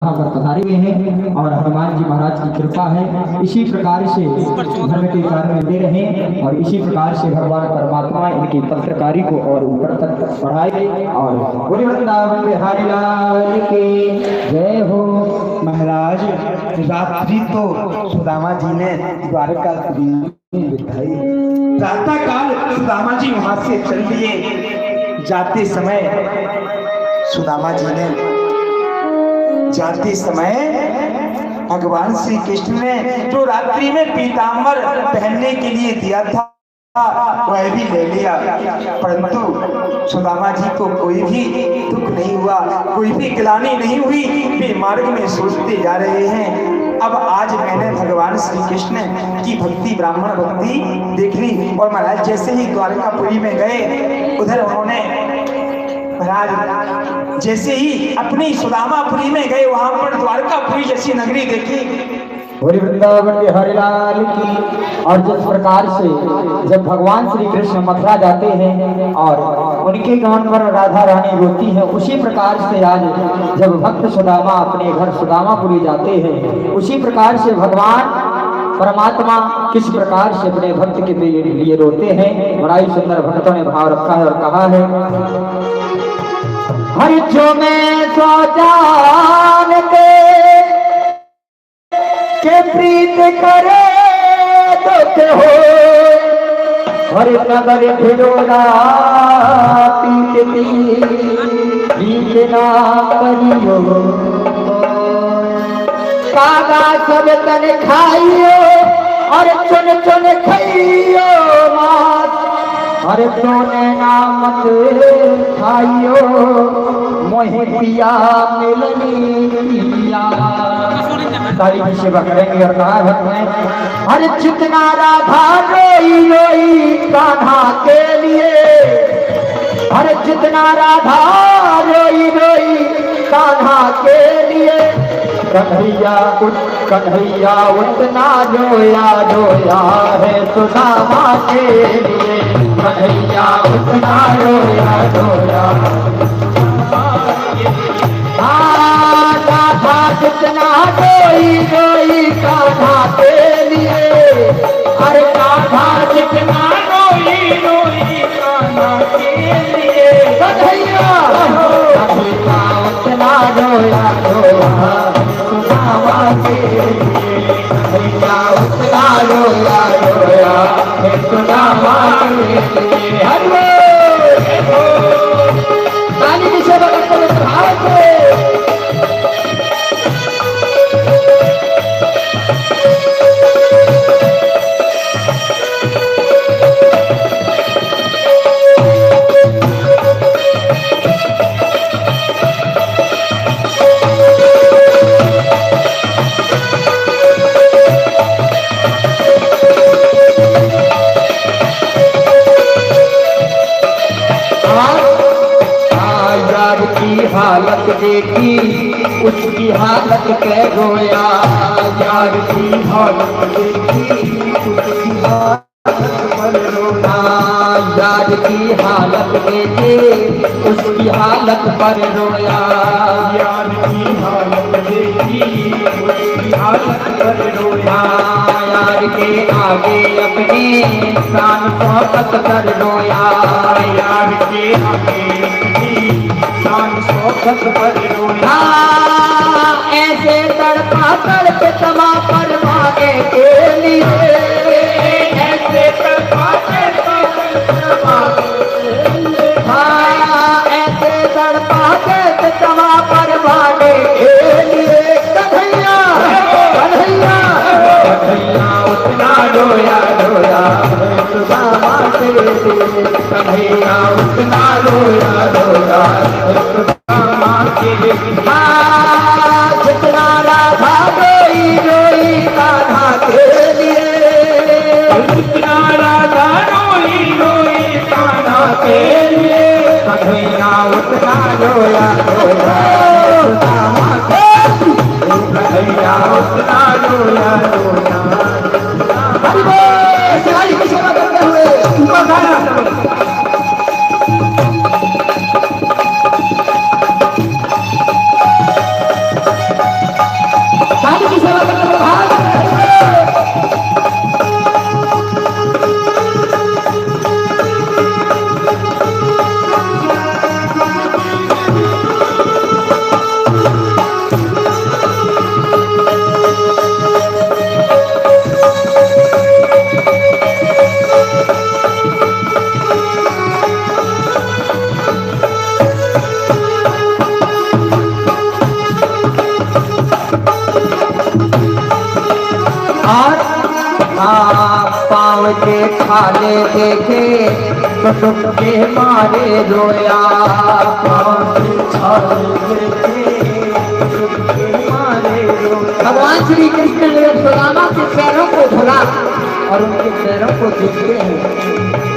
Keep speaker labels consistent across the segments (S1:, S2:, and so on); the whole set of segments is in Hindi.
S1: यहाँ पर पधारे हुए हैं और हनुमान जी महाराज की कृपा है। इसी प्रकार से धर्म के कार्य में दे रहे हैं और इसी प्रकार से भगवान परमात्मा इनकी पत्रकारी को और ऊपर तक बढ़ाए और पूरे वृंदावन बिहारी लाल की जय हो।
S2: महाराज रात्रि तो सुदामा जी ने द्वारका दिखाई। प्रातः काल सुदामा जी वहां से चल दिए। जाते समय भगवान श्री कृष्ण ने जो रात्रि में पीताम्बर पहनने के लिए दिया था वह भी ले लिया, परंतु सुदामा जी को कोई भी दुख नहीं हुआ, कोई भी गिलानी नहीं हुई। वे मार्ग में सोचते जा रहे हैं। अब आज मैंने भगवान श्री कृष्ण की भक्ति, ब्राह्मण भक्ति देख ली। और महाराज जैसे ही द्वारकापुरी में गए, उधर उन्होंने महाराज जैसे ही अपनी सुदामापुरी में गए, वहां पर द्वारकापुरी जैसी नगरी देखी।
S1: पूरे वृंदावन बिहारी लाल की। और जिस प्रकार से जब भगवान श्री कृष्ण मथुरा जाते हैं और उनके गान पर राधा रानी रोती है, उसी प्रकार से आज जब भक्त सुदामा अपने घर सुदामापुरी जाते हैं, उसी प्रकार से भगवान परमात्मा किस प्रकार से अपने भक्त के लिए रोते हैं। बड़ा ही सुंदर भक्तों ने भाव रखा है और कहा है, हर जो मैं सो जान के प्रीत करे दुख हो, हर नगर भिड़ोरा पीटती प्रीत ना करियो, कागा सब तन खाइयो और चुन चुन खाइयो मात, हर सोने नामक खाइयो मोहे पिया मिलनी पिया। सारी की सेवा करेंगे और कहा है, हर जितना राधा रोई रोई कान्हा के लिए, हर जितना राधा रोई रोई कान्हा के लिए, कन्हैया उतना रोया रोया है सुदामा के लिए, कन्हैया उतना रोया रोया। राधा जितना रोई रोई कान्हा के लिए, अरे राधा जितना रोई रोई कान्हा के लिए, कन्हैया उतना रोया रोया सुदामा के लिए, कन्हैया उतना रोया रोया सुदामा के लिए। हरि रानी की सेवा करते हुए प्रभात है। हालत देखी उसकी हालत कह रोया, यार की हालत देखी उसकी हालत पर रोया, यार की हालत देखी उसकी हालत पर रोया, यार की हालत देखी उसकी हालत पर रोया, यार के आगे अपने प्राण शौकत कर रोया, यार के आगे शौकत पर रोया। ऐसे तड़पा तड़प तमा पर भागे के लिए, ऐसे तड़पा ऐसे तड़पा तमा पर भागे के लिए, कन्हैया कन्हैया कन्हैया उतना रोया रोया सुदामा के लिए, कन्हैया उतना रोया रोया सुदामा के लिए। जितना राधा रोई रोई कान्हा के लिए, जितना राधा रोई रोई कान्हा के लिए, कन्हैया उतना रोया रोया सुदामा के लिए, कन्हैया उतना रोया रोया। हरि बोल। शिवाजी की सेवा करते हुए पाँव के खाले देखे तो दुख के मारे रोया। पाँव के छाले देखे तो दुख के मारे रोया। भगवान श्री कृष्ण ने सुदामा के पैरों को धुला और उनके पैरों को देखते हैं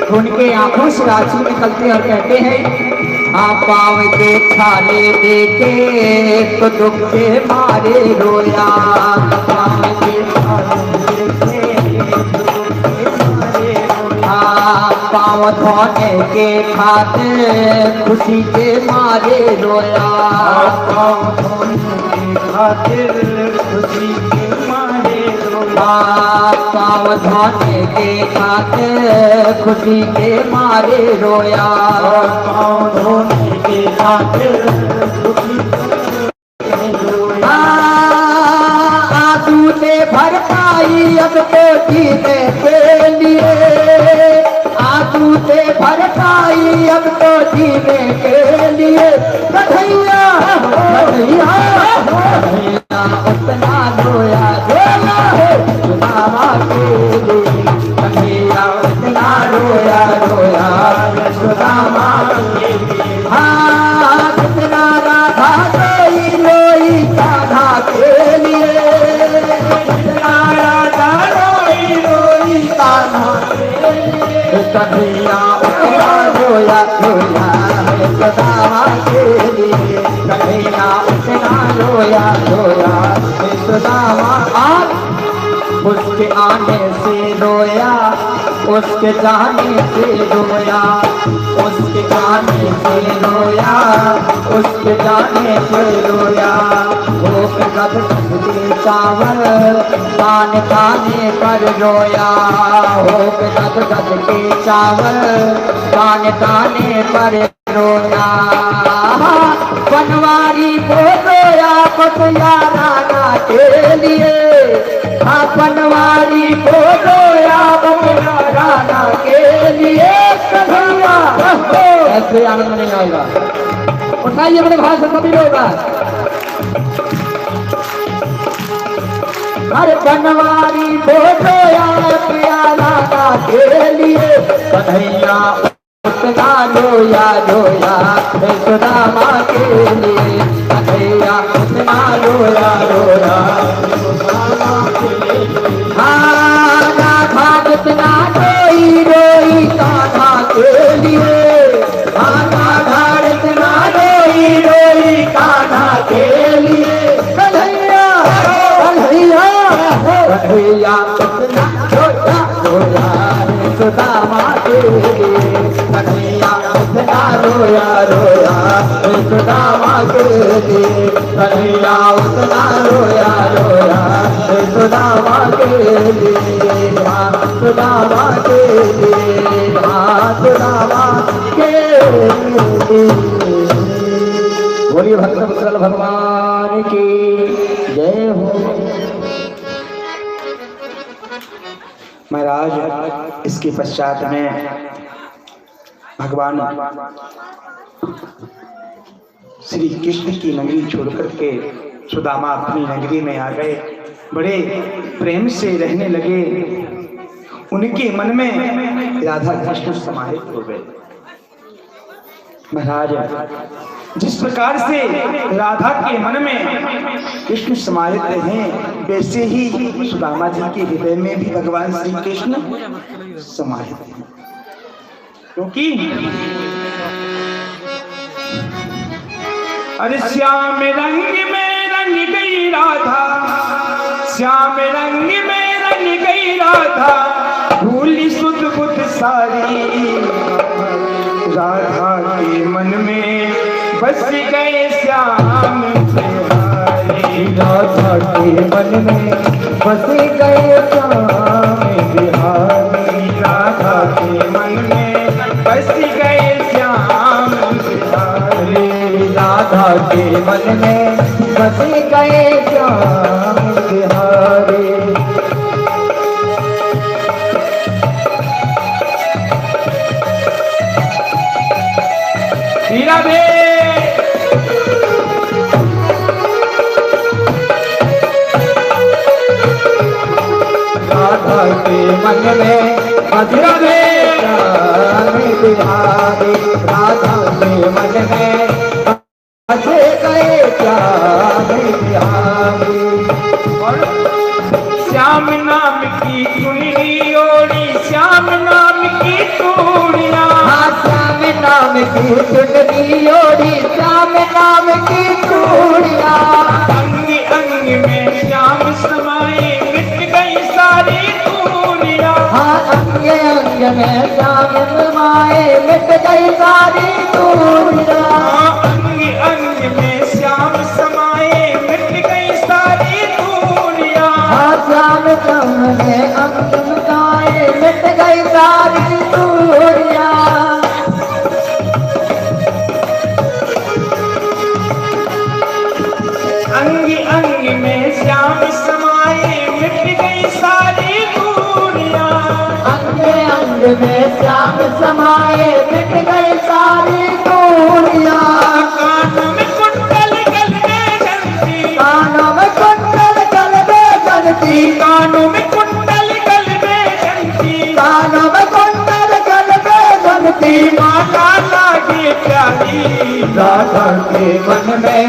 S1: तो उनके आंखों से आंसू निकलते और कहते हैं हाँ पाँव के छाले देखे तो दुख के मारे रोया। पाँव के छाले देखे पाँव धोने के खातिर खुशी के मारे रोया। पाँव धोने के खातिर खुशी के मारे रोया। पाँव धोने के खातिर खुशी के मारे रोया। पाँव धोने के खातिर खुशी के रोया। आंसू से भर पाई अब तो जीने के लिए। आंसू से भर पाई अब तो जीने के लिए। कन्हैया कन्हैया कन्हैया उतना रोया रोया है सुदामा के लिए। कन्हैया उतना रोया रोया सुदामा के लिए। हाँ कितना राधा रोई रोई राधा के लिए। कितना राधा रोई रोई राधा के लिए। कन्हैया उतना रोया रोया सुदामा के लिए। कन्हैया उतना रोया रोया सुदामा। उसके आने से रोया उसके जाने से रोया। उसके आने से रोया उसके जाने से रोया। वो गद के चावल तान ताने पर रोया। हो गद के चावल तान ताने पर रोया। बनवारी को रोया पतिया राना के लिए। हाँ बनवारी को रोया पतिया राना के लिए। कन्हैया ऐसे आनंद नहीं आएगा। उठाइए अपने भाई से कभी रोगा। अरे बनवारी को रोया पतिया राना के लिए। कन्हैया उतना रोया रोया सुदामा के लिए। कन्हैया उतना रोया रोया सुदामा के लिए। हाँ राधा जितना रोई रोई कान्हा के लिए। हाँ राधा जितना रोई रोई कान्हा के लिए। कन्हैया कन्हैया कन्हैया उतना रोया रोया सुदामा के लिए। कन्हैया उतना रोया रोया सुदामा के लिए। कन्हैया उतना रोया रोया सुदामा के लिए। हाँ सुदामा के लिए। हाँ सुदामा के लिए। बोलिए भक्त वत्सल भगवान की जय हो।
S2: महाराज इसके पश्चात में भगवान श्री कृष्ण की नगरी छोड़कर के सुदामा अपनी नगरी में आ गए। बड़े प्रेम से रहने लगे। उनके मन में राधा कृष्ण समाहित हो गए। महाराज जिस प्रकार से राधा के मन में कृष्ण समाहित हैं वैसे ही सुदामा जी के हृदय में भी भगवान श्री कृष्ण समाहित हैं। क्योंकि अरे श्याम रंग में रंग गई राधा। श्याम रंग में रंग गई राधा। भूली सुध बुध सारी। राधा के मन में बस गए श्याम बिहारी।
S1: राधा के मन में बस गए श्याम बिहारी।
S2: राधा के मन में बस गए श्याम बिहारी।
S1: राधा के मन में बस गए श्याम बिहारी।
S2: हीरा बे
S1: राधा के मन में मधुरा में श्याम बिहारी। राधा के मन में बस गए श्याम बिहारी।
S2: श्याम नाम की चुनरी ओढ़ी, श्याम नाम की चूड़ियां,
S1: हाँ श्याम नाम की चुनरी ओढ़ी, श्याम नाम की चूड़ियां।
S2: अंग अंग में श्याम समाए मिट गई सारी दूरियां।
S1: हाँ अंग अंग में श्याम समाए मिट गई सारी दूरियां।
S2: अंग अंग में श्याम समाए मिट गई सारी दूरियां।
S1: हाँ श्याम संग में अंग समाए मिट गई सारी दूरियां।
S2: अंग अंग में श्याम समाए मिट गई सारी दूरियां।
S1: अंग अंग में श्याम समाए मिट गई सारी दूरियां।
S2: कानों में कुंडल गले जलती,
S1: कानों में कुंडल गलबे जलती,
S2: कानों में कुंडल गले जलती,
S1: कानों में कुंडल गलबे जलती।
S2: माला लागे प्यारी।
S1: राधा के मन में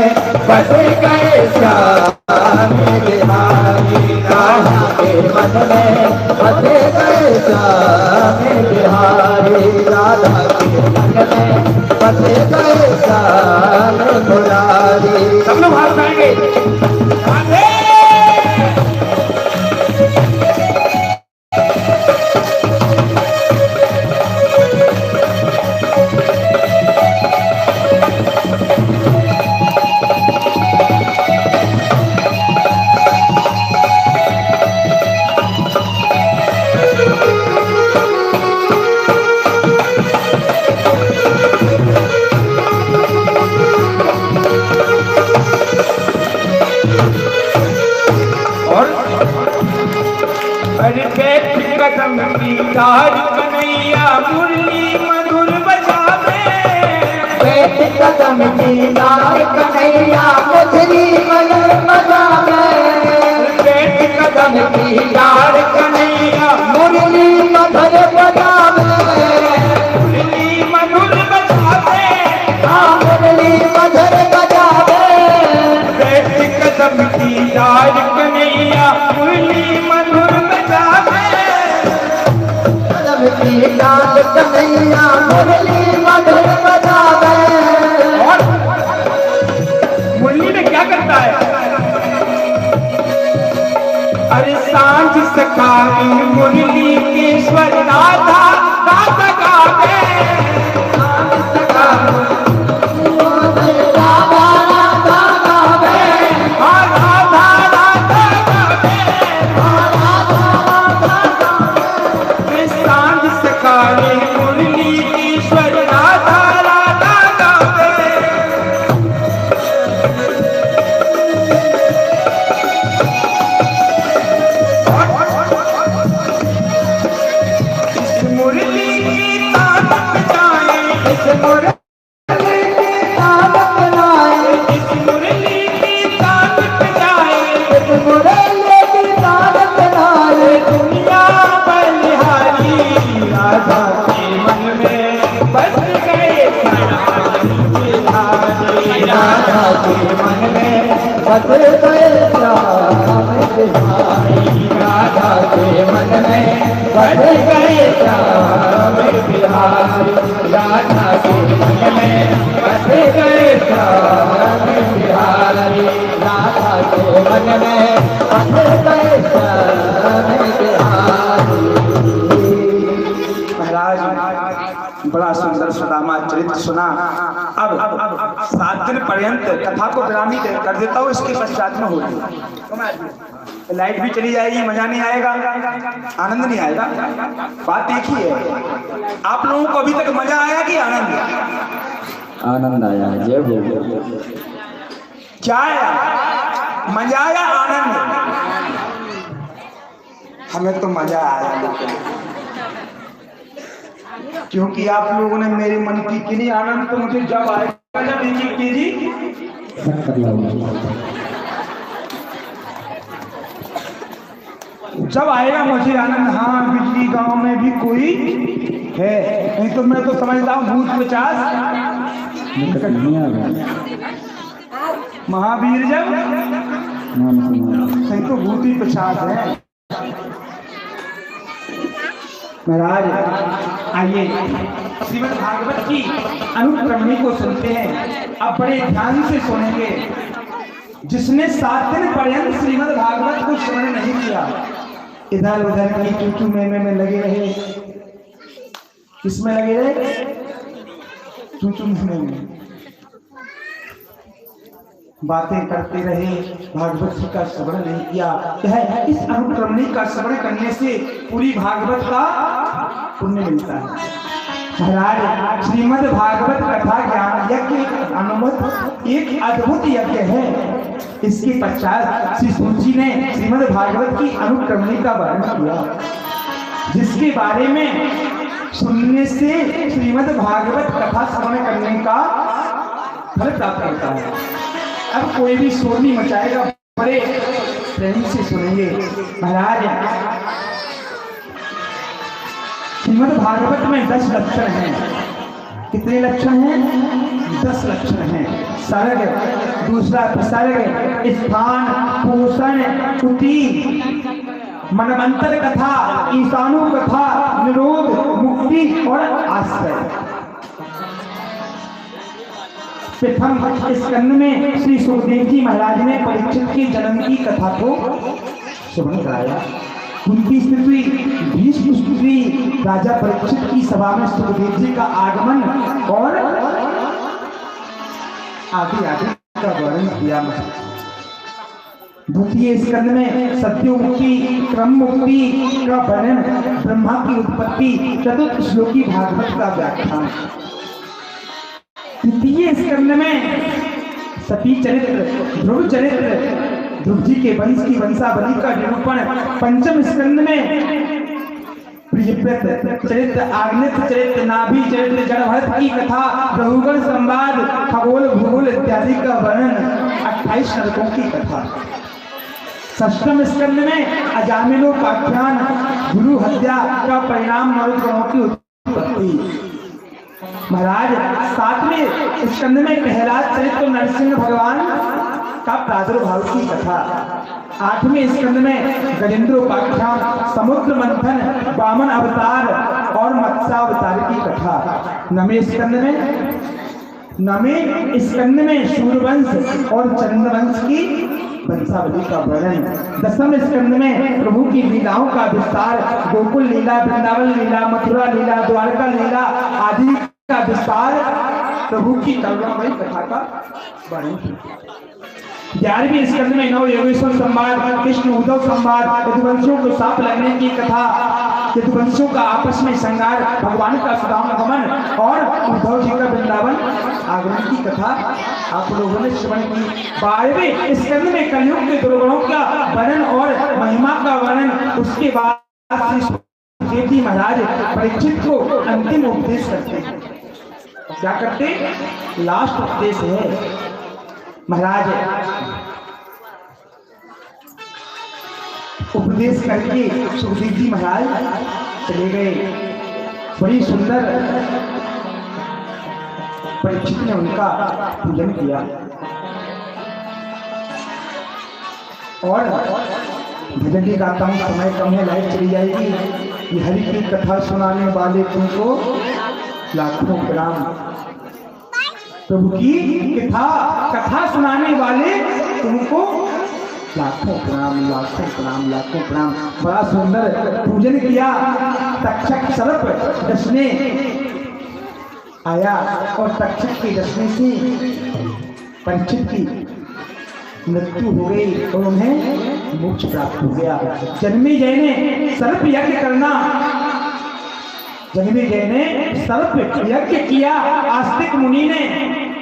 S1: बस गए श्याम बिहारी। राधा के मन में बस गए श्याम बिहारी। राधा के मन में बस गए श्याम मुरारी।
S2: सब लोग हाथ उठाएंगे। राधे अरे बैठ कदम की तार कन्हैया मुरली मधुर बजावे।
S1: बैठ कदम की तार कन्हैया मुरली मधुर बजावे।
S2: बैठ कदम की तार कन्हैया
S1: मुरली मधुर बजावे।
S2: मुरली मधुर बजावे।
S1: हाँ मुरली मधुर बजावे।
S2: बैठ कदम की तार कन्हैया मुरली मधुर बजावे।
S1: कदम की तार कन्हैया मुरली मधुर बजावे।
S2: और मुरली में क्या करता है? अरे सांझ सकाल मुरली के स्वर राधा राधा गावे। सांझ सकाल
S1: राधा राधा गावे।
S2: हाँ राधा राधा गावे।
S1: हाँ राधा राधा गावे।
S2: सांझ सकाल मुरली के स्वर राधा राधा गावे। इस मुरली की तान बजाए,
S1: इस मुरली की तान बजाए।
S2: इस मुरली की तान बजाए।
S1: इस मुरली की तान बजाए।
S2: दुनिया बलिहारी राधा के मन में बस गए श्याम बिहारी।
S1: राधा के मन में बस गए श्याम बिहारी। राधा के मन में बस गए श्याम बिहारी। राधा के मन में बस गए श्याम बिहारी। राधा के मन में बस गए श्याम बिहारी।
S2: महाराज बड़ा सुंदर सुदामा चरित्र सुना। अब 7 दिन पर्यंत कथा को विरामी कर देता हूँ। इसके पश्चात में होगी लाइट भी चली जाएगी, मजा नहीं आएगा, आनंद नहीं आएगा। बात एक ही है, आप लोगों को अभी तक मजा आया कि आनंद?
S1: आनंद आया। जय बोल।
S2: क्या आया? मजा आया, आनंद? हमें तो मजा आया, क्योंकि आप लोगों ने मेरे मन की किनी आनंद तो मुझे जब आएगा जब एक केजी जब आएगा मुझे आनंद। हाँ, बिजली गांव में भी कोई है, नहीं तो मैं तो समझता हूँ भूत पिशाच महावीर जब नहीं तो भूत ही पिशाच है। महाराज आइए श्रीमद् भागवत की अनुक्रमणी को सुनते हैं। अब बड़े ध्यान से सुनेंगे। जिसने 7 दिन पर्यंत श्रीमद् भागवत को श्रवण नहीं किया, इधर उधर की चूचू में लगे रहे। किसमें लगे रहे? चूचू में बातें करते रहे, भागवत जी का श्रवण नहीं किया। यह इस अनुक्रमणी का श्रवण करने से पूरी भागवत का पुण्य मिलता है। महाराज श्रीमद् भागवत कथा ज्ञान यज्ञ अनुमत एक अद्भुत यज्ञ है। इसके पश्चात श्री सूत जी ने श्रीमद् भागवत की अनुक्रमणी का वर्णन किया, जिसके बारे में सुनने से श्रीमद् भागवत कथा श्रवण करने का फल प्राप्त होता है। अब कोई भी शोर नहीं मचाएगा, बड़े प्रेम से सुनेंगे। महाराज श्रीमद् भागवत में 10 लक्षण हैं। कितने लक्षण हैं? 10 लक्षण हैं। सर्ग, दूसरा विसर्ग, स्थान, पोषण, कुटी, मनमंत्र कथा, ईशानु कथा, निरोध, मुक्ति और आश्रय। प्रथम स्कंद में श्री सुखदेव जी महाराज ने परीक्षित के जन्म की कथा को श्रवण कराया। उनकी स्तुति, भीष्म स्तुति, राजा परीक्षित की सभा में सुखदेव जी का आगमन और आदि आदि का वर्णन किया। द्वितीय स्कंद में सत्यो मुक्ति, क्रम मुक्ति का वर्णन, ब्रह्मा की उत्पत्ति, चतुर्थ श्लोकी भागवत का व्याख्यान। तृतीय स्कंद में सती चरित्र, ध्रुव चरित्र, ध्रुव जी के वंश की वंशावली का निरूपण। पंचम स्कंद में प्रियव्रत चरित्र, आग्नेय चरित्र, नाभि चरित्र, जड़भरत की कथा, बहुगण संवाद, खगोल भूगोल इत्यादि का वर्णन। 28 नरकों की कथा। षष्ठम स्कंद में अजामिलोपाख्यान, गुरु हत्या का परिणाम, नवग्रहों की उत्पत्ति। महाराज 7वें स्कंद में प्रहलाद चरित्र, नरसिंह भगवान का प्रादुर्भाव की कथा। 8वें स्कंद में गजेंद्रोपाख्यान, समुद्र मंथन, वामन अवतार और मत्स्यावतार की कथा। 9वें स्कंद में सूर्यवंश और चंद्रवंश की वंशावली का वर्णन। 10वें स्कंद में प्रभु की लीलाओं का विस्तार, गोकुल लीला, वृंदावन लीला, मथुरा लीला, द्वारका लीला आदि का विस्तार, प्रभु की करुणामयी कथा का वर्णन। 11वें स्कंद में नव योगेश्वर संवाद, कृष्ण उद्धव संवाद, यदुवंशियों को सांप लगने की कथा, यदुवंशियों का आपस में संगार, भगवान का सुदाम आगमन और उद्धव जी का वृंदावन आगमन की कथा आप लोगों ने श्रवण की। 12वें स्कंद में कलयुग के दुर्गुणों का वर्णन और महिमा का वर्णन। उसके बाद सुखदेव जी महाराज परीक्षित को अंतिम उपदेश करते हैं। क्या करते? लास्ट उपदेश है। महाराज उपदेश करके सुखदेव जी महाराज चले गए। बड़ी सुंदर परीक्षित ने उनका पूजन किया और भजन की गाता हूँ, समय कम है, लाइट चली जाएगी। ये हरि की कथा सुनाने वाले तुमको लाखों प्रणाम। प्रभु की कथा सुनाने वाले तुमको लाखों प्रणाम, लाखों प्रणाम, लाखों प्रणाम। बड़ा सुंदर पूजन किया। तक्षक सर्प डसने आया और तक्षक के डसने से परीक्षित की मृत्यु हो गई और उन्हें मोक्ष प्राप्त हो गया। जन्मेजय ने सर्प यज्ञ करना, जन्मेजय ने सर्प यज्ञ किया। आस्तिक मुनि ने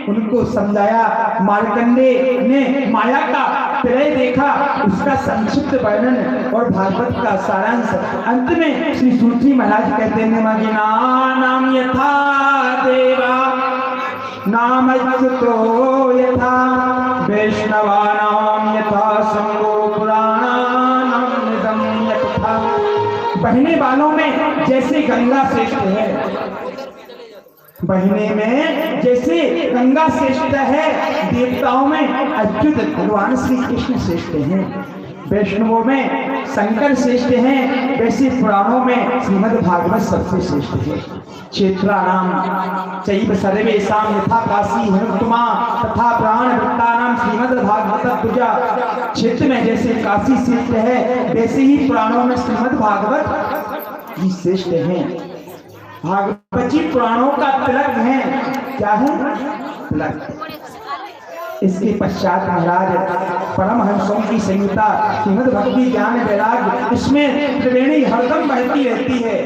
S2: उनको समझाया। मार्कंडे ने माया का प्रलय देखा, उसका संक्षिप्त वर्णन और भागवत का सारांश। अंत में श्री सूत्री महाराज कहते हैं मगिना नाम यथा देवा नाम अच्युतो यथा वैष्णवानाम यथा संगो पुराणानाम निदम यथा। बहने वालों में जैसे गंगा श्रेष्ठ है, बहने में जैसे गंगा श्रेष्ठ है, देवताओं में अच्युत भगवान श्री कृष्ण श्रेष्ठ हैं, वैष्णवों में शंकर श्रेष्ठ हैं, वैसे पुराणों में श्रीमद् भागवत सबसे श्रेष्ठ है। क्षेत्राणाम चैव सर्वेषां यथा काशी हनुमा तथा प्राण वृत्तानाम श्रीमद् भागवत पूजा। क्षेत्र में जैसे काशी श्रेष्ठ है, वैसे ही पुराणों में श्रीमद् भागवत ही श्रेष्ठ हैं। भागवत जी पुराणों का तिलक है। क्या है तिलक? इसके पश्चात महाराज परमहंसों की संहिता श्रीमद् भक्ति ज्ञान वैराग्य, इसमें त्रिवेणी हरदम बहती रहती है।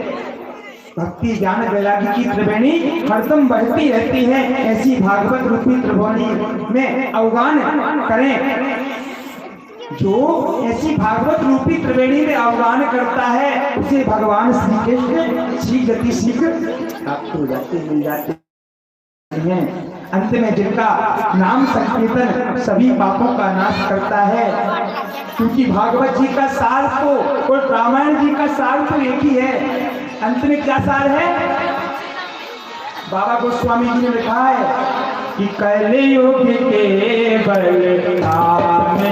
S2: भक्ति ज्ञान वैराग्य की त्रिवेणी हरदम बहती रहती है। ऐसी भागवत रूपी त्रिवेणी में अवगान करें। जो ऐसी भागवत रूपी त्रिवेणी में अवगान करता है, उसे भगवान श्री कृष्ण शीघ्र गति शीघ्र प्राप्त हो जाते मिल जाते हैं। अंत में जिनका नाम संकीर्तन सभी पापों का नाश करता है, क्योंकि भागवत जी का सार तो और रामायण जी का सार तो एक ही है। अंत में क्या सार है? बाबा गोस्वामी जी ने लिखा है कि कलयुग के बल नाम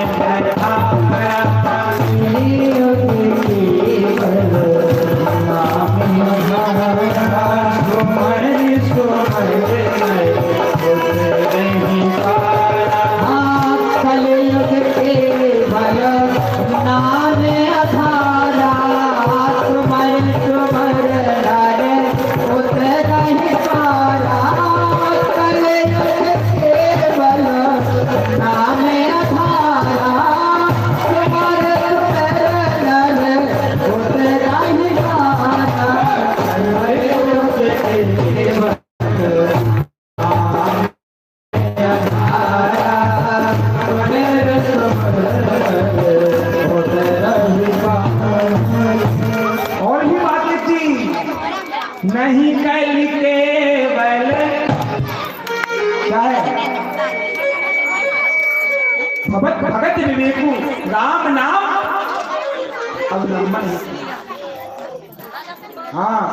S2: नहीं कल केवल क्या है भगत भगत विवेकु राम नाम अवलंबन। हाँ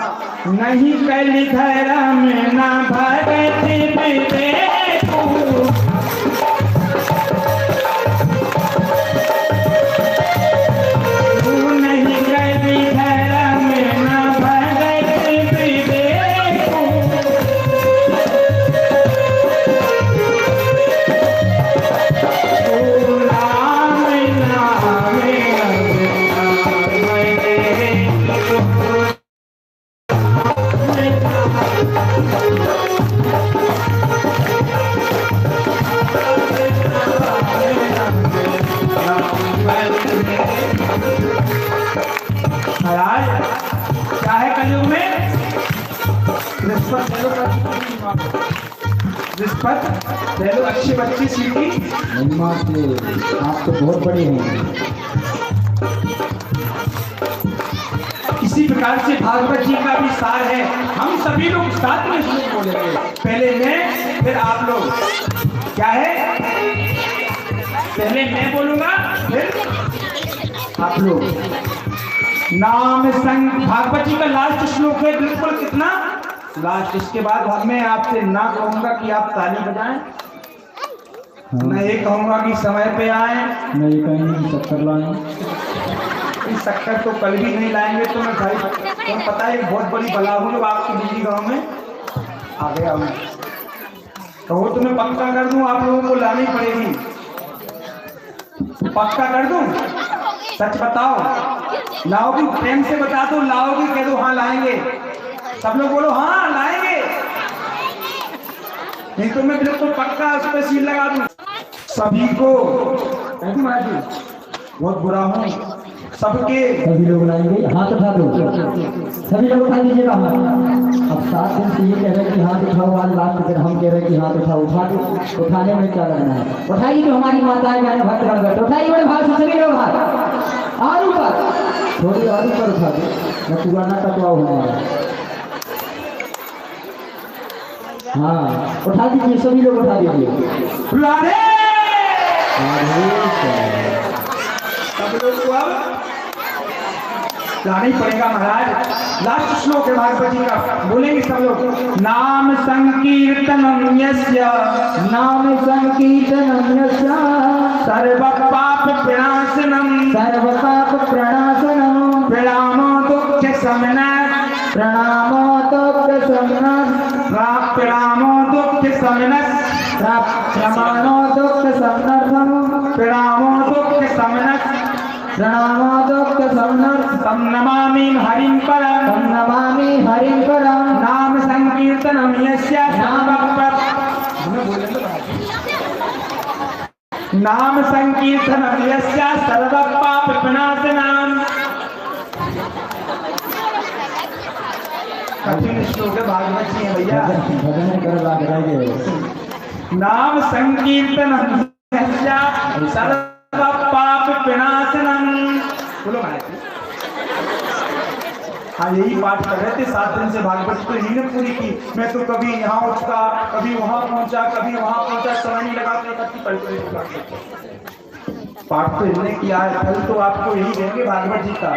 S2: नहीं कल धर्म न भगत विवेकु क्या है कलयुग में रिश्वत अच्छी बच्ची सीखी
S1: महिमा से आप तो बहुत बड़े हैं।
S2: इसी प्रकार से भागवत जी का भी सार है। हम सभी लोग साथ में श्लोक बोलेंगे, पहले मैं फिर आप लोग। क्या है? पहले मैं बोलूंगा फिर आप लोग। नाम संग भागवत जी का लास्ट श्लोक है, बिल्कुल कितना लास्ट। इसके बाद मैं आपसे ना कहूंगा कि आप ताली बजाएं, मैं ये कहूंगा कि समय पे आए।
S1: मैं ये कहीं शक्कर लाएं,
S2: शक्कर तो कल भी नहीं लाएंगे तो मैं भाई तुम्हें पता है बहुत बड़ी बला हूँ जब आपकी बिजली गाँव में आ गया हूँ। कहो तो मैं पक्का कर दूं, आप लोगों को लानी पड़ेगी। पक्का कर दूं? सच बताओ, लाओगी? प्रेम से बता दो, लाओगी? कह दो हाँ लाएंगे। सब लोग बोलो हाँ लाएंगे, नहीं तो मैं बिल्कुल पक्का उस पर सील लगा दूं। सभी को बहुत बुरा हूँ, सबके
S1: सभी लोग लाएंगे, हाथ उठा दो, सभी लोग उठा दीजिएगा हाथ। अब 7 दिन से ये कह रहे कि हाथ उठाओ, आज लास्ट दिन हम कह रहे कि हाथ उठाओ। उठा दो, उठाने में क्या लगना है, उठाइए जो हमारी माताएं बहन भक्तगण बैठे, उठाइए बड़े भाव से सभी लोग हाथ और ऊपर, थोड़ी और ऊपर उठा दो, मैं पूरा ना टकराओ हमारा। हाँ उठा दीजिए, सभी लोग उठा दीजिए।
S2: राधे
S1: राधे
S2: सब लोग को अब गाना ही पड़ेगा महाराज। लास्ट श्लोक है भागवत जी का, बोलेंगे सब लोग। नाम संकीर्तनम यस्य,
S1: नाम संकीर्तनम यस्य,
S2: सर्व पाप प्रणाशनम,
S1: सर्व पाप प्रणाशनम,
S2: प्रणामो दुःख शमनः,
S1: प्रणामो दुःख शमनः,
S2: प्रणामो दुःख शमनः,
S1: प्रमाणो दुःख शमनः,
S2: प्रणामो दुःख शमनः,
S1: प्रणामो दुःख शमनः,
S2: तं नमामि हरिं परं,
S1: तं नमामि हरिं परं।
S2: नाम संकीर्तनम यस्य नाम संकीर्तनम यस्य सर्व पाप प्रणाशनम। कठिन श्लोक है, भागवत जी है भैया।
S1: भजन कर लाग रहे,
S2: नाम संकीर्तनम यस्य सर्व पाप प्रणाशनम। बोलो महाराज। हाँ यही पाठ कर रहे थे 7 दिन से, भागवत तो यही ने पूरी की। मैं तो कभी यहाँ उठता, कभी वहां पहुंचा, कभी वहां पहुंचा, समय नहीं लगा पाठ तो इन्होंने किया है, फल तो आपको यही देंगे भागवत जी का।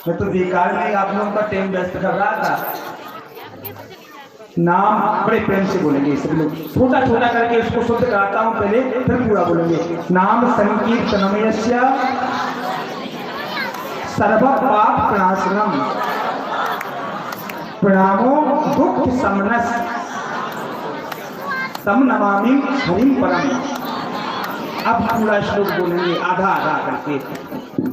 S2: मैं तो बेकार में आप लोगों का टाइम व्यस्त कर रहा था। नाम बड़े प्रेम से बोलेंगे सभी लोग, छोटा छोटा करके इसको शुद्ध कराता हूँ पहले, फिर पूरा बोलेंगे। नाम संकीर्तनम यस्य सर्व पाप प्रणाशनम, प्रणामो दुःख शमनः, तं नमामि हरिं परं। अब पूरा श्लोक बोलेंगे आधा आधा करके।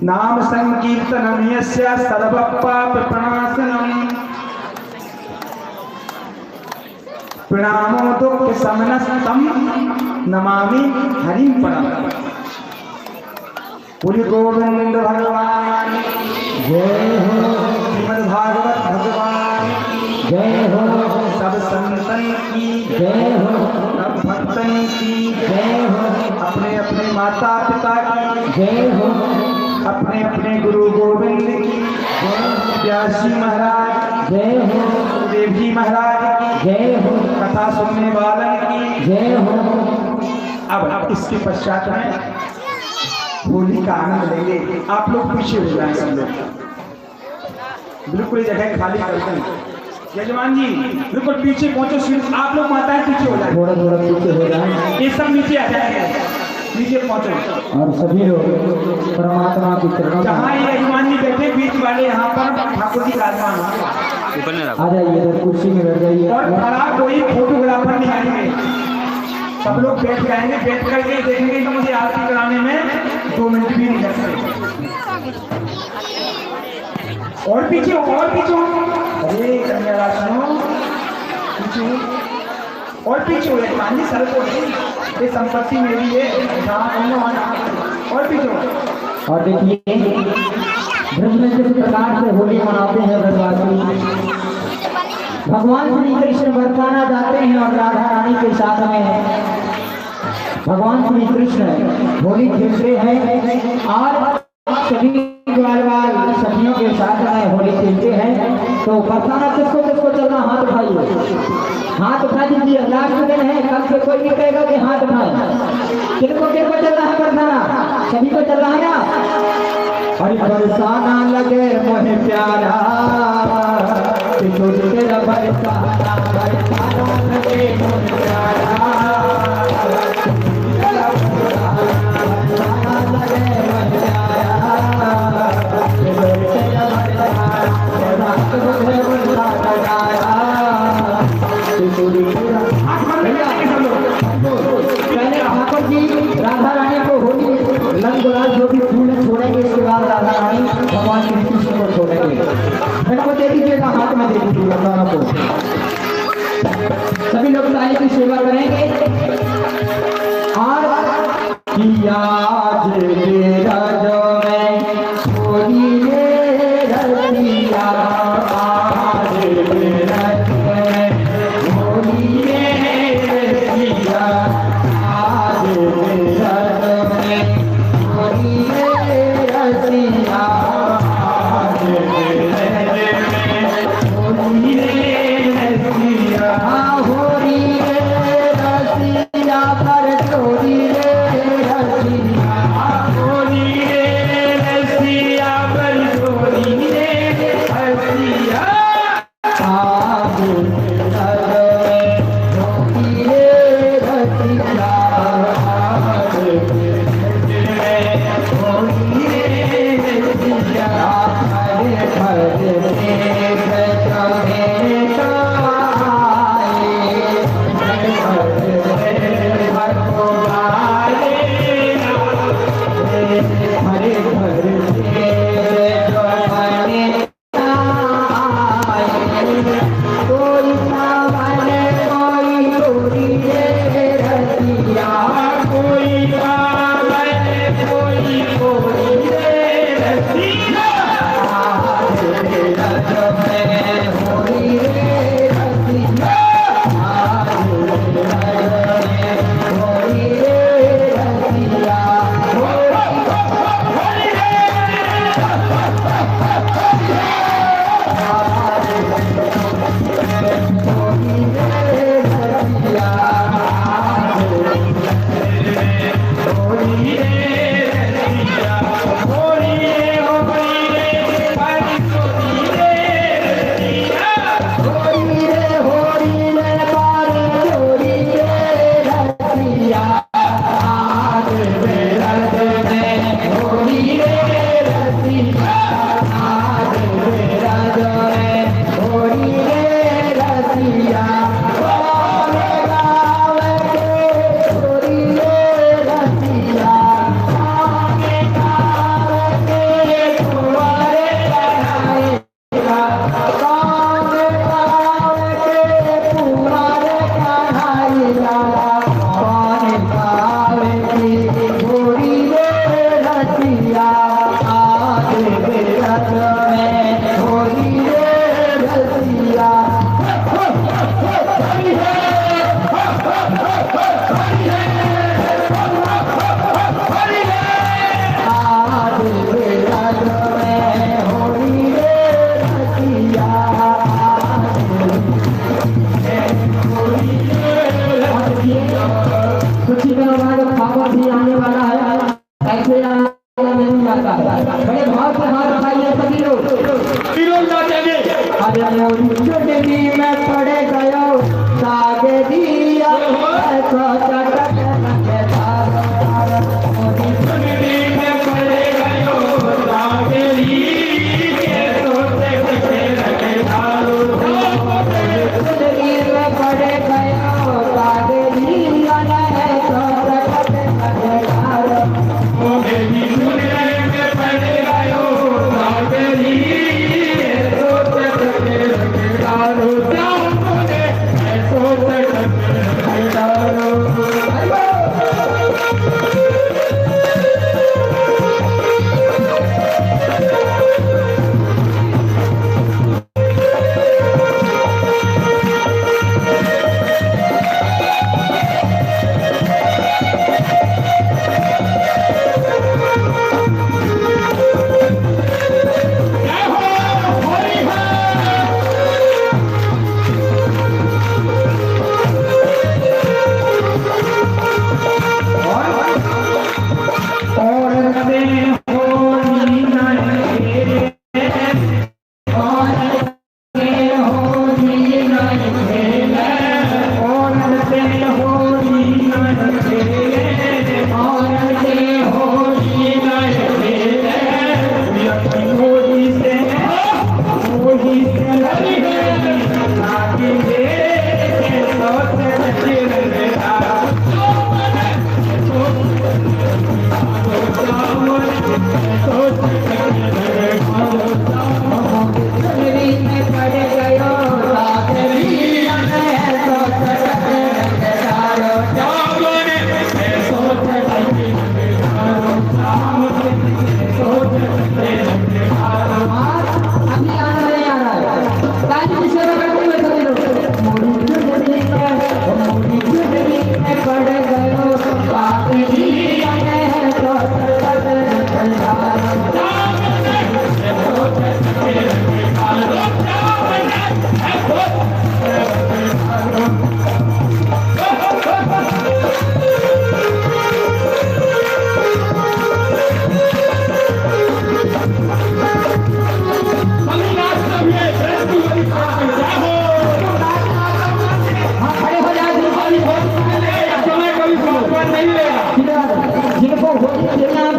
S2: नाम संकीर्तनम यस्य सर्व पाप प्रणाशनम, प्रणामो दुःख शमनः, तं नमामि हरिं परं। बोलिए गोविंद भगवान
S1: जय हो,
S2: श्रीमद् भागवत भगवान
S1: जय हो,
S2: सब संतन की
S1: जय हो,
S2: सब भक्तन की
S1: जय हो,
S2: अपने अपने माता पिता की
S1: जय हो,
S2: अपने अपने गुरु गोविंद की, व्यासी महाराज
S1: जय हो,
S2: देव जी महाराज की,
S1: जय हो,
S2: कथा सुनने वालन की
S1: जय हो।
S2: अब इसके पश्चात में होली का आनंद लेंगे। आप लोग पीछे हो जाए, सब लोग बिल्कुल जगह खाली कर दें। यजमान जी बिल्कुल पीछे पहुंचो, सिर्फ आप लोग माताएं पीछे हो जाए,
S1: थोड़ा थोड़ा पीछे हो जाए,
S2: ये सब नीचे आ जाएंगे, नीचे पहुंचो।
S1: और सभी लोग परमात्मा की चरणों
S2: जहाँ ये यजमान जी बैठे बीच वाले, यहाँ पर ठाकुर जी विराजमान
S1: आ जाइए, तो कुर्सी में बैठ जाइए।
S2: और खड़ा कोई फोटोग्राफर नहीं आएंगे, सब लोग बैठ जाएंगे, बैठ करके देखेंगे तो मुझे आरती कराने में 2 मिनट भी नहीं लगते। और पीछे हो, और पीछे हो, अरे कन्या राशनो पीछे हो, और पीछे हो, यजमान सर को ये संपत्ति मेरी है, जहाँ और पीछे हो।
S1: और देखिए ब्रज में किस प्रकार से होली मनाते हैं ब्रजवासी। भगवान श्री कृष्ण बरसाना जाते हैं और राधा रानी के साथ में भगवान श्री कृष्ण होली खेलते हैं और सभी ग्वालवाल सखियों के साथ में होली खेलते हैं। तो बरसाना किसको किसको चलना, हाथ उठाइए, हाथ उठा दीजिए। लास्ट दिन है, कल से कोई नहीं कहेगा कि हाथ उठाए। किनको किनको चलना है बरसाना, सभी को चलना है ना। और बरसाना लगे मोहे प्यारा, तेरा बरसाना बरसाना लगे मोहे प्यारा, ठाकुर जी राधा रानी को होली रंग गुलाल जो भी फूल छोड़ेंगे, इसके बाद राधा रानी भगवान श्री कृष्ण को छोड़ेंगे। को दे दीजिएगा, हाथ में दे दीजिएगा दोनों को। सभी लोग ताली की सेवा करेंगे। और आज तेरा जो मैं रात में होली रे रसिया कुछ ही दिनों बाद बाबा भी आने वाला है, ऐसे नहीं आता है। बड़े भाव से हाथ उठाइए सभी लोग। अरे मोरी चुटकी में पड़े गयो सागे दिया ऐसा चटक लगे तारो तारो। मोरी चुटकी में पड़े गयो सागे दिया ऐसा चटक लगे तारो तारो। चुटकी में पड़े गयो सागे दिया ऐसा चटक लगे तारो। मोरी चुटकी में पड़े गयो सागे दिया ऐसा चटक लगे तारो तारो।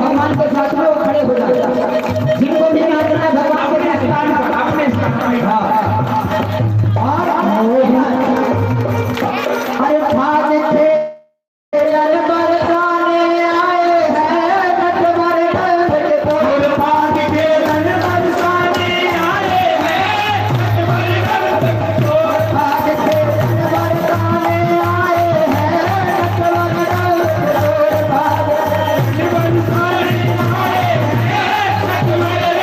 S1: भगवान के साथ में खड़े हो जाते, जिनको भी नाचना है भगवान के स्थान पर अपने स्थान में। और अरे भाग से बरसाने आए हैं नटवर के तोर, भाग के बरसाने आए हैं नटवर के तोर, भाग के बरसाने आए हैं नटवर के तोर, भाग के बरसाने आए हैं नटवर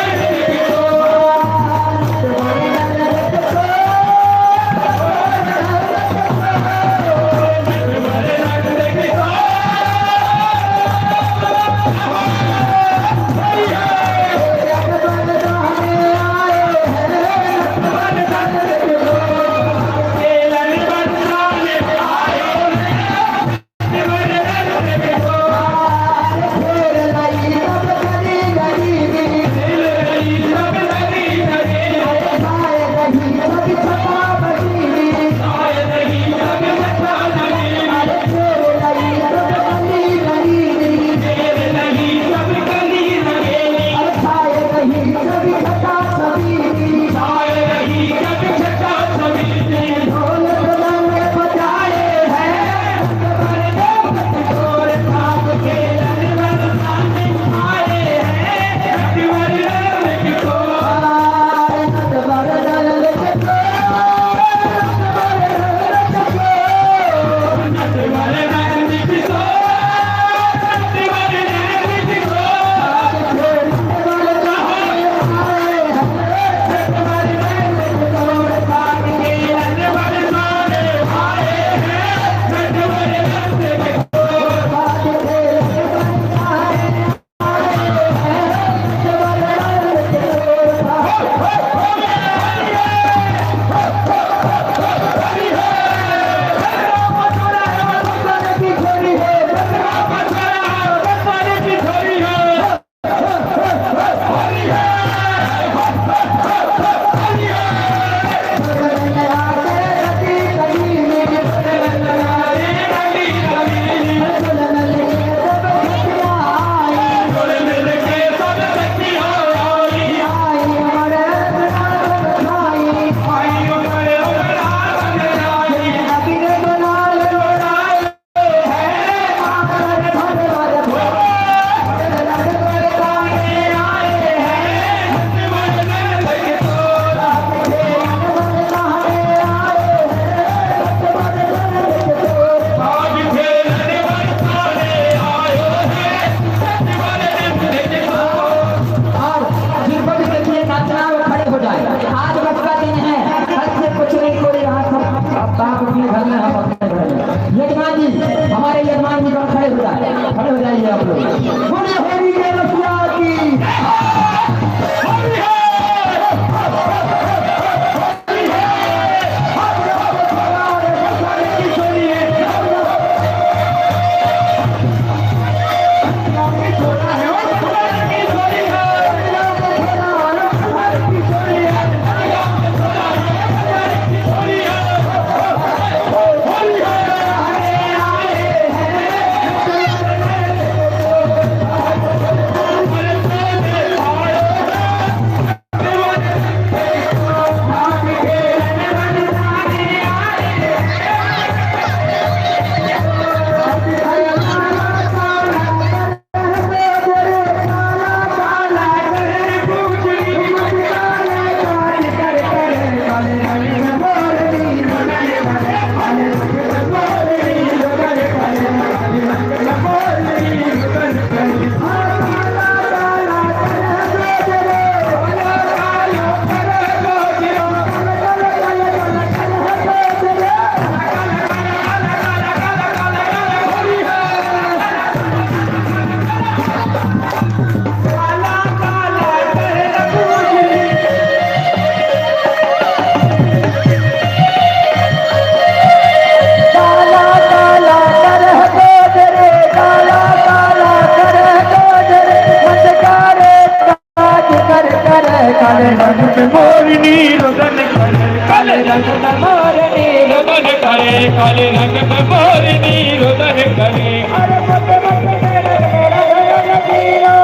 S2: मोरनी रुदन करे, काले रंग में मोरनी रुदन करे, काले रंग में मोरनी रुदन करे। अरे मोटे मोटे नैनन मेरा गगन जीरो,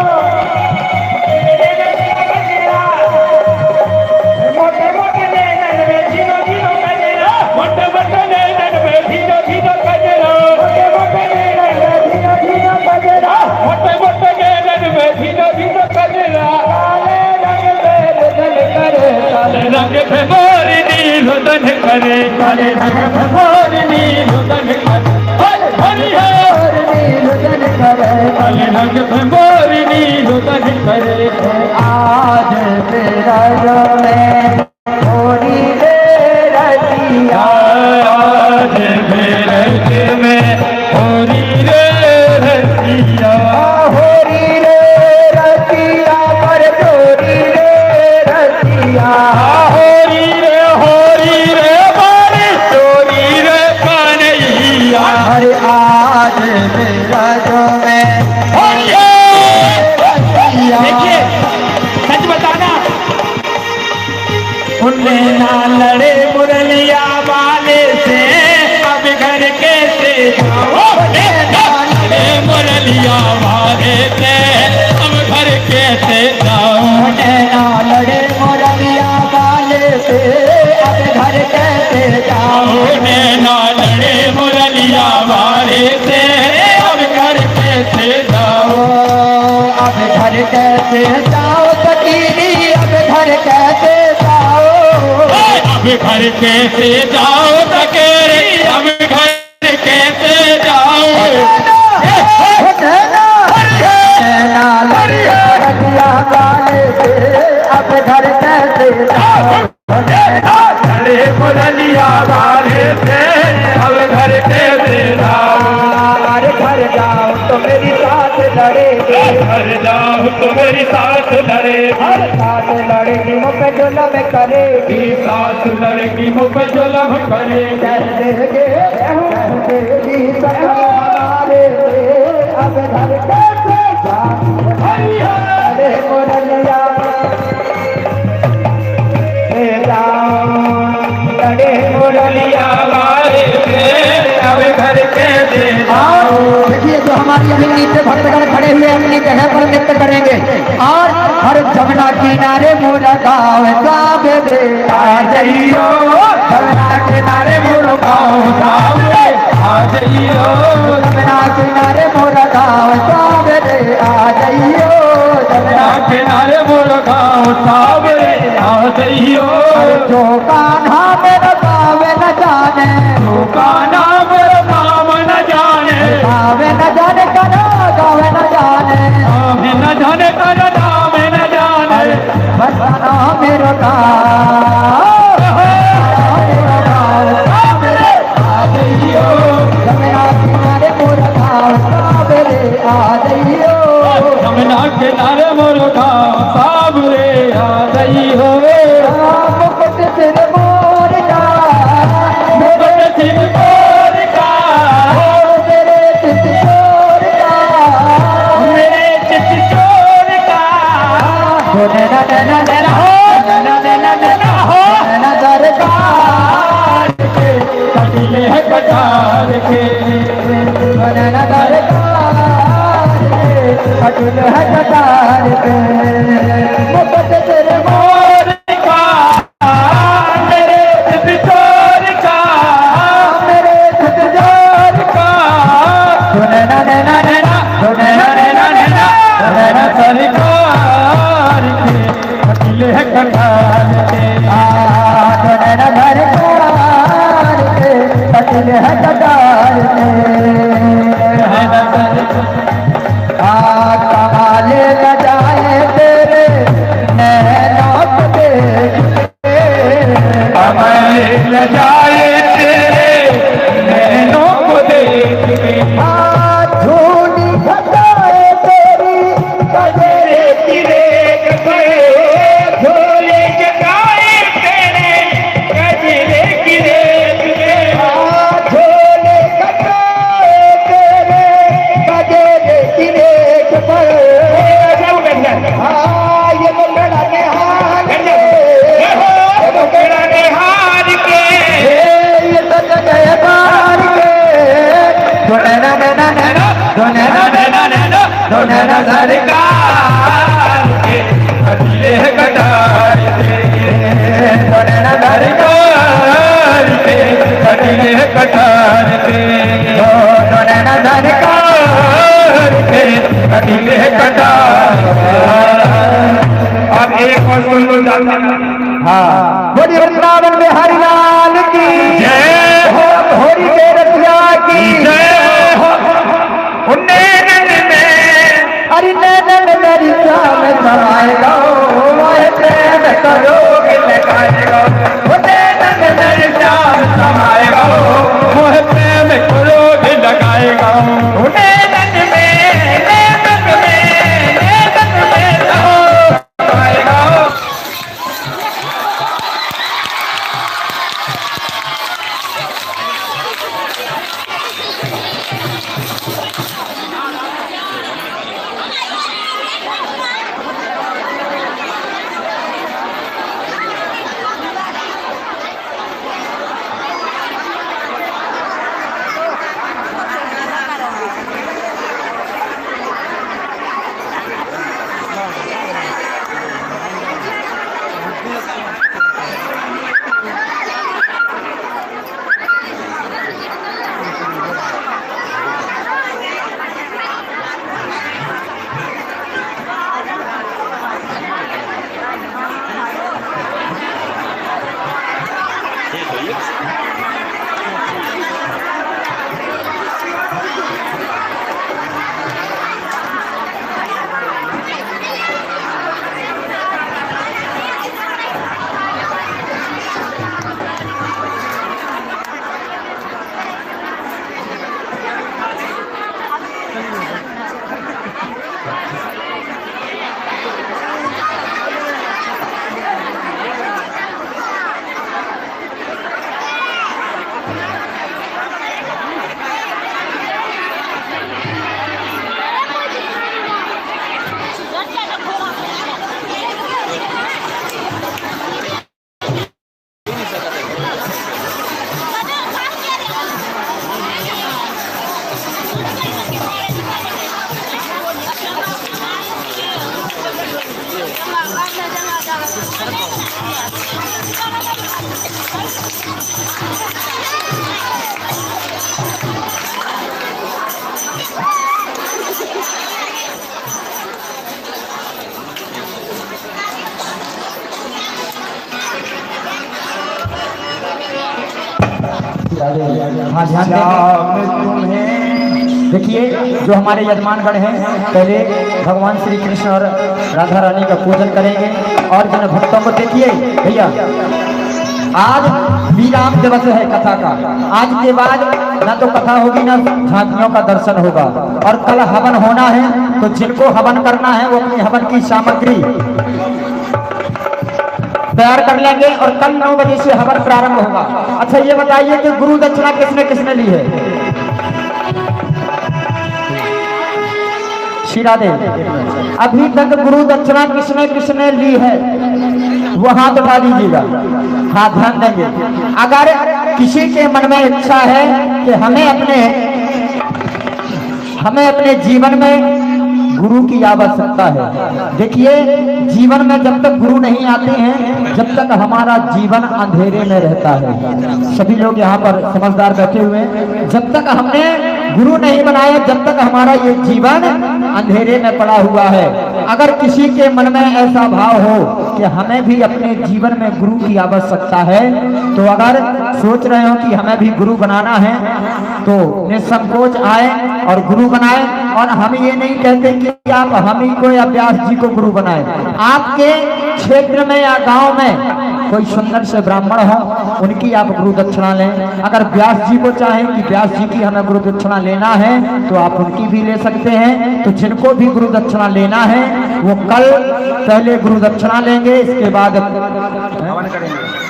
S2: मोटे मोटे नैनन में झीनो झीनो कजरा, मोटे मोटे नैनन में झीनो झीनो कजरा, मोटे मोटे नैनन में झीनो झीनो कजरा, मोटे मोटे नैनन में झीनो झीनो कजरा। काले रंग में मोरनी रुदन करे, काले रंग में मोरनी रुदन करे, हरे हरि मोरनी रुदन करे, काले रंग में मोरनी रुदन करे। आज तेरा जो में होरी रे रतिया, आज मेरे दिल में होरी रे रतिया, होरी रे रतिया पर चोरी रे रतिया, होरी रे मारी चोरी रे कन्हैया। अरे आज मेरा जो मैं देखिए सच बताना, उनने ना लड़े मुरलिया वाले से, अब घर कैसे जाओ, ना लड़े मुरलिया वाले से, अब घर कैसे जाओ, ना लड़े मुरलिया वाले से, अब घर कैसे जाओ, ना लड़े मुरलिया वाले से, अब घर कैसे जाओ, अब घर कैसे जाओ सकीनी, अब घर कैसे जाओ, अब घर कैसे जाओ सकेरी, अब घर कैसे जाओ, ना लड़िया रतिया वाले से, अब घर कैसे जाओ, लड़े मुरलिया वाले से, अब घर कैसे जाओ, अरे घर जाओ तो मेरी साथ लड़ेगी, घर जाओ तो मेरी साथ लड़ेगी, साथ लड़ेगी मुँह पे जुल्म करेगी, साथ लड़ेगी मुँह पे जुल्म करेगी, कह देगी हमारे अब घर कैसे जाओ, अरे मुरलिया लड़े मुरलिया वाले से, अब घर कैसे जाओ। देखिए जो हमारी अभी नीचे भक्तगण खड़े हुए अपनी जगह पर नृत्य करेंगे, और हर जमुना किनारे मोरा गाँव गावे दे आ जाइयो, जमुना किनारे मोरा गाँव गावे आ जाइयो, जमुना किनारे मोरा गाँव गावे दे आ जाइयो, जमुना किनारे मोरा गाँव गावे आ जाइयो। जो कान्हा मेरा गावे न जाने, जो कान्हा मेरा गाँव न जाने, गावे न जाने करा गावे न जाने, गावे न जाने करा गावे न जाने, बरसाना मेरा गाँव आ जाइयो, जमुना किनारे मोरा गाँव सावरे आ जाइयो, जमुना किनारे मोरा गाँव सावरे आ जाइयो। मुकुट सिर मोर का, मुकुट सिर मोर का, मेरे चित चोर का, मेरे चित चोर का, नजर के कटिले है कटार के, नजर कटिले है कटार के, मुकुट सिर मोर का, मेरे चित चोर का, मेरे चित चोर का, सरकार के कटिले है कटार के, कटिले है कटार के, काले न जाए तेरे नैनों को देख के, कमले न जाए तेरे नैनों को देख के, धूनी घटाए तेरी कजरे की रेख पे, धूली एक और सुन लो दादा।
S1: हाँ, बोलिए वृंदावन में हरि लाल की
S2: जय
S1: हो, होरी के रसिया की
S2: जय हो। नैनन में
S1: हरि नैनन मेरी जान समाएगा, मोहे प्रेम करोग लगाएगा,
S2: वो नैनन मेरी जान समाएगा, मोह प्रेम करोग लगाएगा। वो नैनन में लगाएगा।
S1: हाँ, ध्यान दें। देखिए, जो हमारे यजमानगण हैं पहले भगवान श्री कृष्ण और राधा रानी का पूजन करेंगे। और जन भक्तों को देखिए भैया, आज विराम दिवस है कथा का। आज के बाद ना तो कथा होगी ना झांकियों का दर्शन होगा। और कल हवन होना है, तो जिनको हवन करना है वो अपनी हवन की सामग्री तैयार कर लेंगे और कल 9 बजे से हवन प्रारंभ होगा। अच्छा, ये बताइए कि गुरु दक्षिणा किसने किसने ली है? शिरादे, अभी तक गुरु दक्षिणा किसने किसने ली है वो हाथ उठा दीजिएगा। हाँ, ध्यान देंगे। अगर किसी के मन में इच्छा है कि हमें अपने जीवन में गुरु की आवश्यकता है। देखिए, जीवन में जब तक गुरु नहीं आते हैं, जब तक हमारा जीवन अंधेरे में रहता है। सभी लोग यहाँ पर समझदार बैठे हुए हैं। जब तक हमने गुरु नहीं बनाया, जब तक हमारा ये जीवन अंधेरे में पड़ा हुआ है। अगर किसी के मन में ऐसा भाव हो कि हमें भी अपने जीवन में गुरु की आवश्यकता है, तो अगर सोच रहे हो कि हमें भी गुरु बनाना है, तो निसंकोच आए और गुरु बनाए। और हम ये नहीं कहते कि आप हम ही को या व्यास जी को गुरु बनाए। आपके क्षेत्र में या गांव में कोई सुंदर से ब्राह्मण हो, उनकी आप गुरु दक्षिणा लें। अगर व्यास जी को चाहें कि व्यास जी की हमें गुरु दक्षिणा लेना है, तो आप उनकी भी ले सकते हैं। तो जिनको भी गुरु दक्षिणा लेना है वो कल पहले गुरु दक्षिणा लेंगे, इसके बाद हवन करेंगे।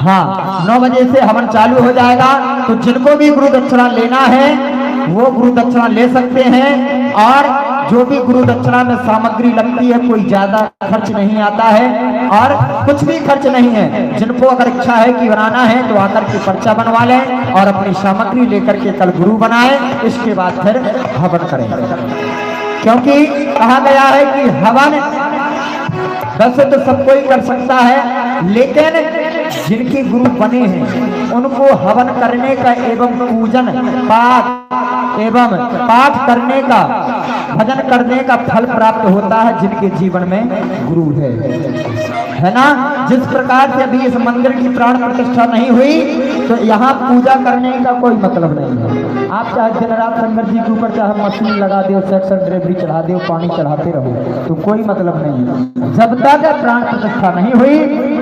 S1: हाँ, 9 बजे से हवन चालू हो जाएगा। तो जिनको भी गुरु दक्षिणा लेना है वो गुरु दक्षिणा ले सकते हैं। और जो भी गुरु दक्षिणा में सामग्री लगती है, कोई ज्यादा खर्च नहीं आता है और कुछ भी खर्च नहीं है। जिनको अगर इच्छा है कि बनाना है तो आकर के पर्चा बनवा लें और अपनी सामग्री लेकर के कल गुरु बनाए। इसके बाद फिर हवन करेंगे, क्योंकि कहा गया है कि हवन वैसे तो सब कोई कर सकता है, लेकिन जिनके गुरु बने हैं उनको हवन करने का एवं पूजन पाठ करने का भजन करने का फल प्राप्त होता है जिनके जीवन में गुरु है ना। जिस प्रकार से अभी इस मंदिर की प्राण प्रतिष्ठा नहीं हुई तो यहाँ पूजा करने का कोई मतलब नहीं है। आप चाहे दिन रात शंकर जी के ऊपर चाहे मशीन लगा दो, सेक्शन ड्राइवरी चढ़ा दो, पानी चढ़ाते रहो तो कोई मतलब नहीं है। जब तक प्राण प्रतिष्ठा नहीं हुई,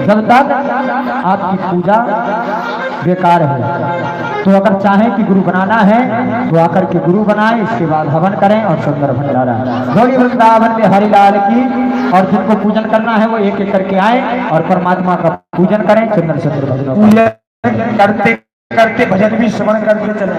S1: जब तक आपकी पूजा बेकार है। तो अगर चाहें कि गुरु बनाना है तो आकर के गुरु बनाएं, इसके बाद हवन करें और सुंदर भंडारा। गौरी वृंदावन में हरिलाल की। और जिनको पूजन करना है वो एक एक करके आए और परमात्मा का पूजन करें, सुंदर सुंदर भजनों
S2: करते करते भजन भी श्रवण करते चले।